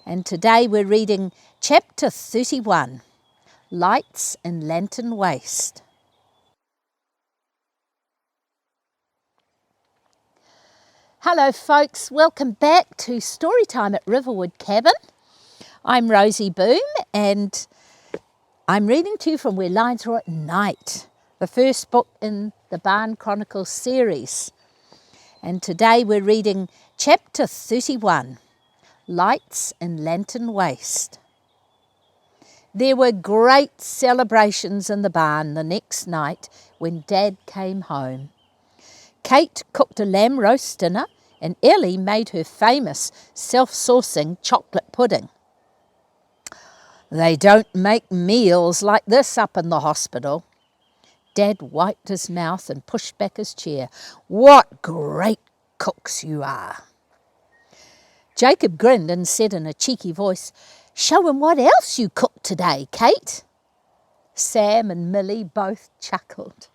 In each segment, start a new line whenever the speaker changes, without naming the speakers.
and today we're reading chapter 31, Lights in Lantern Waste. Hello folks, welcome back to Storytime at Riverwood Cabin. I'm Rosie Boom and I'm reading to you from Where Lines Are at Night, the first book in the Barn Chronicles series. And today we're reading chapter 31, Lights in Lantern Waste. There were great celebrations in the barn the next night when Dad came home. Kate cooked a lamb roast dinner and Ellie made her famous self-saucing chocolate pudding. They don't make meals like this up in the hospital. Dad wiped his mouth and pushed back his chair. What great cooks you are. Jacob grinned and said in a cheeky voice, "Show 'em what else you cooked today, Kate." Sam and Millie both chuckled.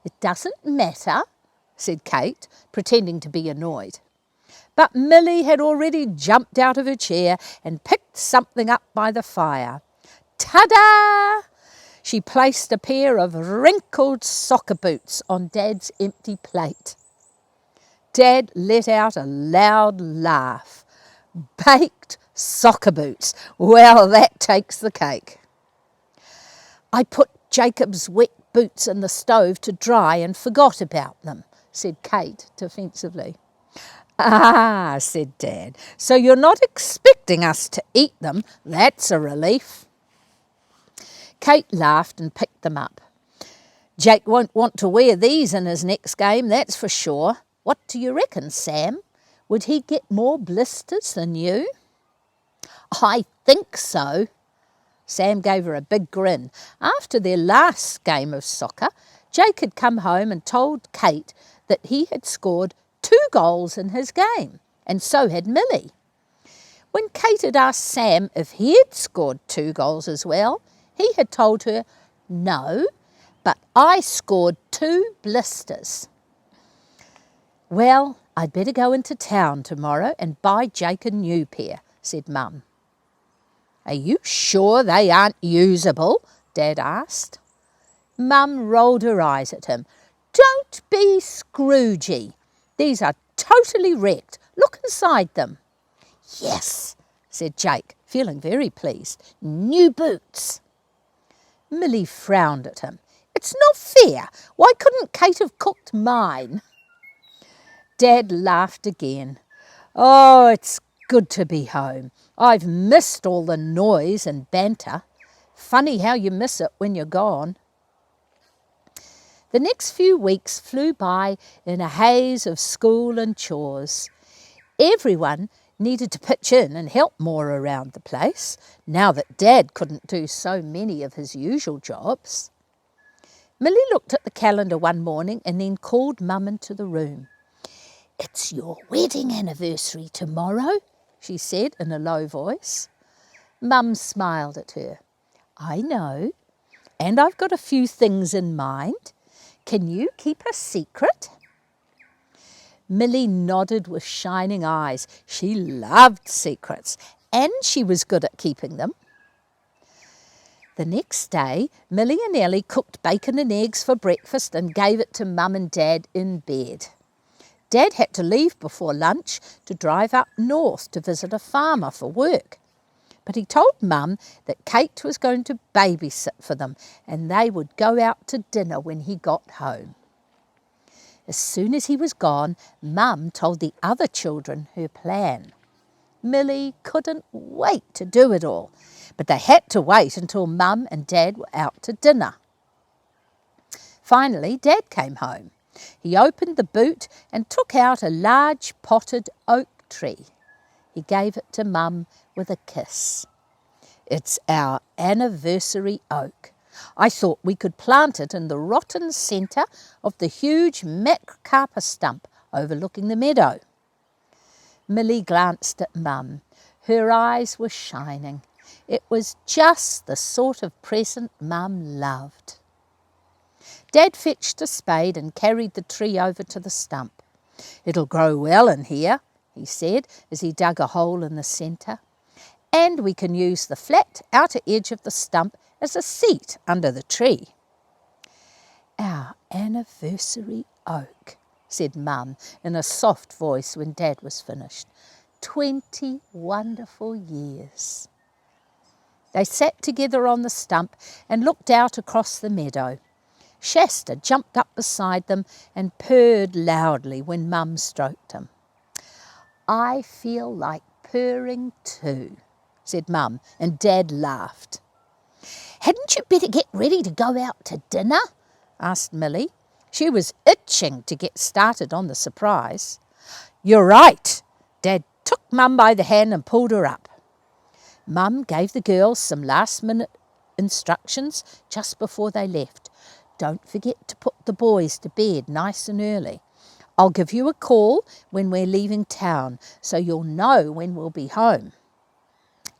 "It doesn't matter," said Kate, pretending to be annoyed. But Millie had already jumped out of her chair and picked something up by the fire. Ta-da! She placed a pair of wrinkled soccer boots on Dad's empty plate. Dad let out a loud laugh. Baked soccer boots. Well, that takes the cake. "I put Jacob's wet boots in the stove to dry and forgot about them," said Kate defensively. "Ah," said Dad, "so you're not expecting us to eat them. That's a relief." Kate laughed and picked them up. "Jake won't want to wear these in his next game, that's for sure. What do you reckon, Sam? Would he get more blisters than you?" "I think so." Sam gave her a big grin. After their last game of soccer, Jake had come home and told Kate that he had scored 2 goals in his game, and so had Millie. When Kate had asked Sam if he had scored 2 goals as well, he had told her, "No, but I scored 2 blisters." "Well, I'd better go into town tomorrow and buy Jake a new pair," said Mum. "Are you sure they aren't usable?" Dad asked. Mum rolled her eyes at him. "Don't be Scroogey. These are totally wrecked. Look inside them." "Yes," said Jake, feeling very pleased. "New boots." Millie frowned at him. "It's not fair. Why couldn't Kate have cooked mine?" Dad laughed again. "Oh, it's good to be home. I've missed all the noise and banter. Funny how you miss it when you're gone." The next few weeks flew by in a haze of school and chores. Everyone needed to pitch in and help more around the place, now that Dad couldn't do so many of his usual jobs. Millie looked at the calendar one morning and then called Mum into the room. "It's your wedding anniversary tomorrow," she said in a low voice. Mum smiled at her. "I know, and I've got a few things in mind. Can you keep a secret?" Millie nodded with shining eyes. She loved secrets, and she was good at keeping them. The next day, Millie and Ellie cooked bacon and eggs for breakfast and gave it to Mum and Dad in bed. Dad had to leave before lunch to drive up north to visit a farmer for work. But he told Mum that Kate was going to babysit for them and they would go out to dinner when he got home. As soon as he was gone, Mum told the other children her plan. Millie couldn't wait to do it all, but they had to wait until Mum and Dad were out to dinner. Finally, Dad came home. He opened the boot and took out a large potted oak tree. He gave it to Mum with a kiss. "It's our anniversary oak. I thought we could plant it in the rotten centre of the huge maccarpa stump overlooking the meadow." Millie glanced at Mum. Her eyes were shining. It was just the sort of present Mum loved. Dad fetched a spade and carried the tree over to the stump. "It'll grow well in here," he said as he dug a hole in the centre. And we can use the flat outer edge of the stump as a seat under the tree. Our anniversary oak, said Mum in a soft voice when Dad was finished. 20 wonderful years. They sat together on the stump and looked out across the meadow. Shasta jumped up beside them and purred loudly when Mum stroked him. I feel like purring too, said Mum, and Dad laughed. Hadn't you better get ready to go out to dinner? Asked Millie. She was itching to get started on the surprise. You're right. Dad took Mum by the hand and pulled her up. Mum gave the girls some last-minute instructions just before they left. Don't forget to put the boys to bed nice and early. I'll give you a call when we're leaving town so you'll know when we'll be home.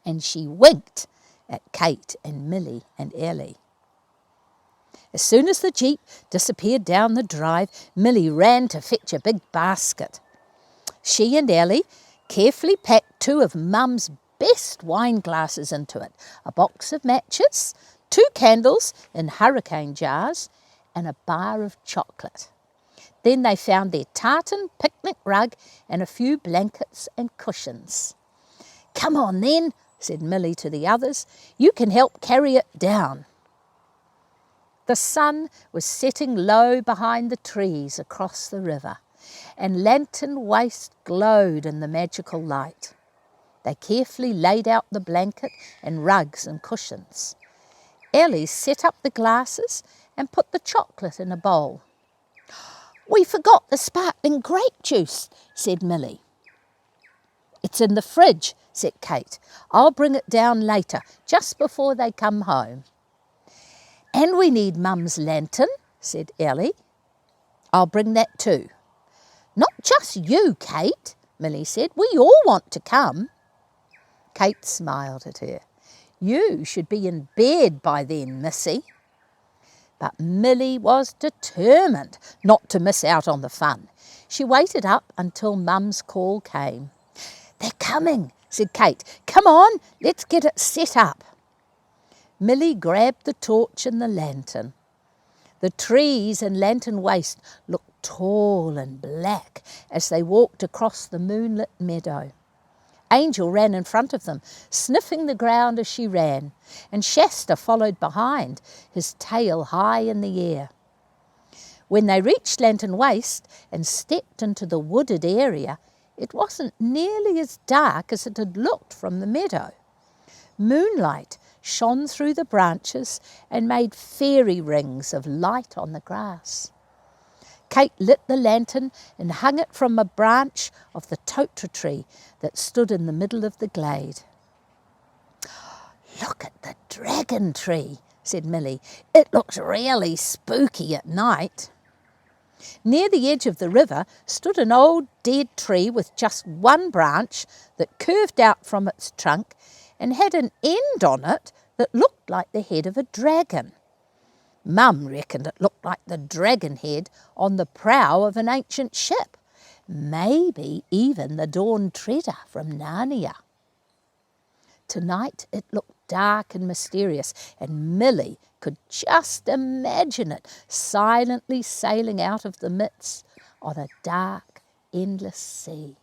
And she winked at Kate and Millie and Ellie. As soon as the jeep disappeared down the drive, Millie ran to fetch a big basket. She and Ellie carefully packed 2 of Mum's best wine glasses into it, a box of matches, 2 candles in hurricane jars, and a bar of chocolate. Then they found their tartan picnic rug and a few blankets and cushions. Come on then, said Millie to the others. You can help carry it down. The sun was setting low behind the trees across the river, and Lantern Waste glowed in the magical light. They carefully laid out the blanket and rugs and cushions. Ellie set up the glasses and put the chocolate in a bowl. We forgot the sparkling grape juice, said Millie. It's in the fridge, said Kate. I'll bring it down later, just before they come home. And we need Mum's lantern, said Ellie. I'll bring that too. Not just you, Kate, Millie said. We all want to come. Kate smiled at her. You should be in bed by then, Missy. But Millie was determined not to miss out on the fun. She waited up until Mum's call came. They're coming, said Kate. Come on, let's get it set up. Millie grabbed the torch and the lantern. The trees in Lantern Waste looked tall and black as they walked across the moonlit meadow. Angel ran in front of them, sniffing the ground as she ran, and Shasta followed behind, his tail high in the air. When they reached Lantern Waste and stepped into the wooded area, it wasn't nearly as dark as it had looked from the meadow. Moonlight shone through the branches and made fairy rings of light on the grass. Kate lit the lantern and hung it from a branch of the totara tree that stood in the middle of the glade. Look at the dragon tree, said Millie. It looks really spooky at night. Near the edge of the river stood an old dead tree with just one branch that curved out from its trunk and had an end on it that looked like the head of a dragon. Mum reckoned it looked like the dragon head on the prow of an ancient ship, maybe even the Dawn Treader from Narnia. Tonight it looked dark and mysterious, and Millie could just imagine it silently sailing out of the midst on a dark, endless sea.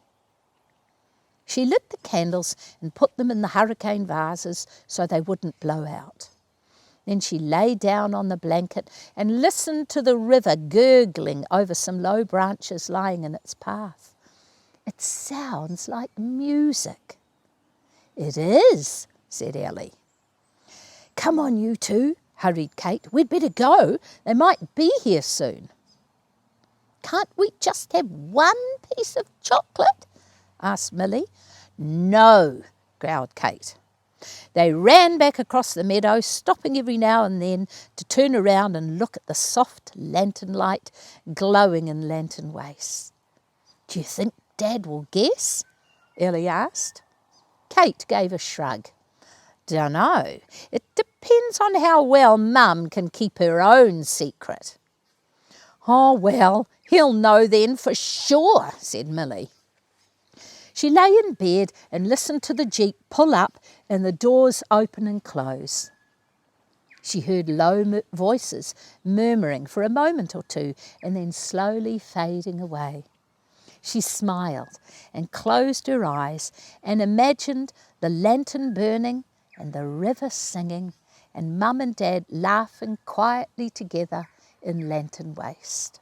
She lit the candles and put them in the hurricane vases so they wouldn't blow out. Then she lay down on the blanket and listened to the river gurgling over some low branches lying in its path. It sounds like music. It is, said Ellie. Come on, you two, hurried Kate. We'd better go. They might be here soon. Can't we just have one piece of chocolate? Asked Millie. No, growled Kate. They ran back across the meadow, stopping every now and then to turn around and look at the soft lantern light glowing in Lantern Waste. Do you think Dad will guess? Ellie asked. Kate gave a shrug. Dunno. It depends on how well Mum can keep her own secret. Oh, well, he'll know then for sure, said Millie. She lay in bed and listened to the jeep pull up and the doors open and close. She heard low voices murmuring for a moment or two and then slowly fading away. She smiled and closed her eyes and imagined the lantern burning and the river singing and Mum and Dad laughing quietly together in Lantern Waste.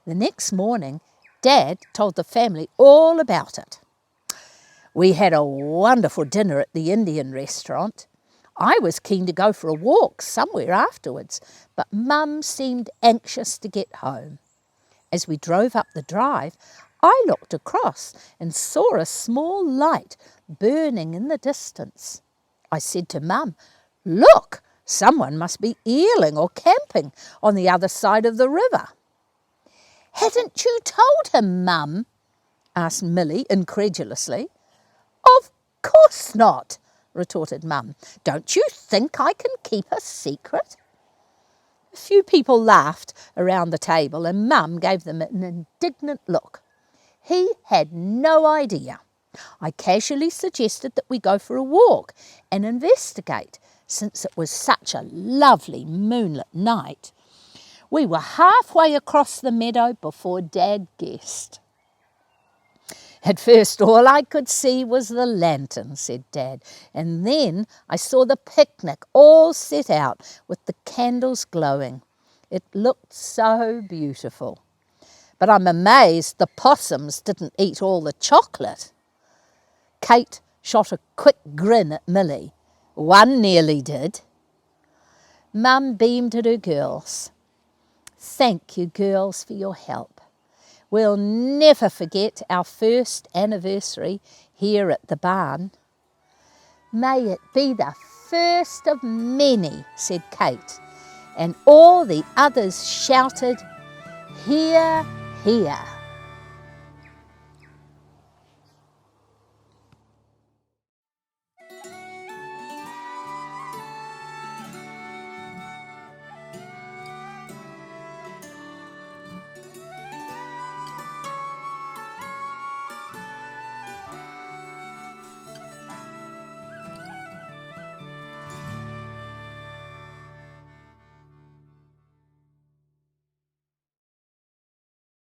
The next morning, Dad told the family all about it. We had a wonderful dinner at the Indian restaurant. I was keen to go for a walk somewhere afterwards, but Mum seemed anxious to get home. As we drove up the drive, I looked across and saw a small light burning in the distance. I said to Mum, "Look, someone must be eeling or camping on the other side of the river." "Hadn't you told him, Mum?" asked Millie incredulously. "Of course not," retorted Mum. "Don't you think I can keep a secret?" A few people laughed around the table and Mum gave them an indignant look. He had no idea. I casually suggested that we go for a walk and investigate, since it was such a lovely moonlit night. We were halfway across the meadow before Dad guessed. "At first all I could see was the lantern," said Dad, "and then I saw the picnic all set out with the candles glowing. It looked so beautiful. But I'm amazed the possums didn't eat all the chocolate." Kate shot a quick grin at Millie. "One nearly did." Mum beamed at her girls. "Thank you, girls, for your help. We'll never forget our first anniversary here at the barn." "May it be the first of many," said Kate, and all the others shouted, "Hear, hear."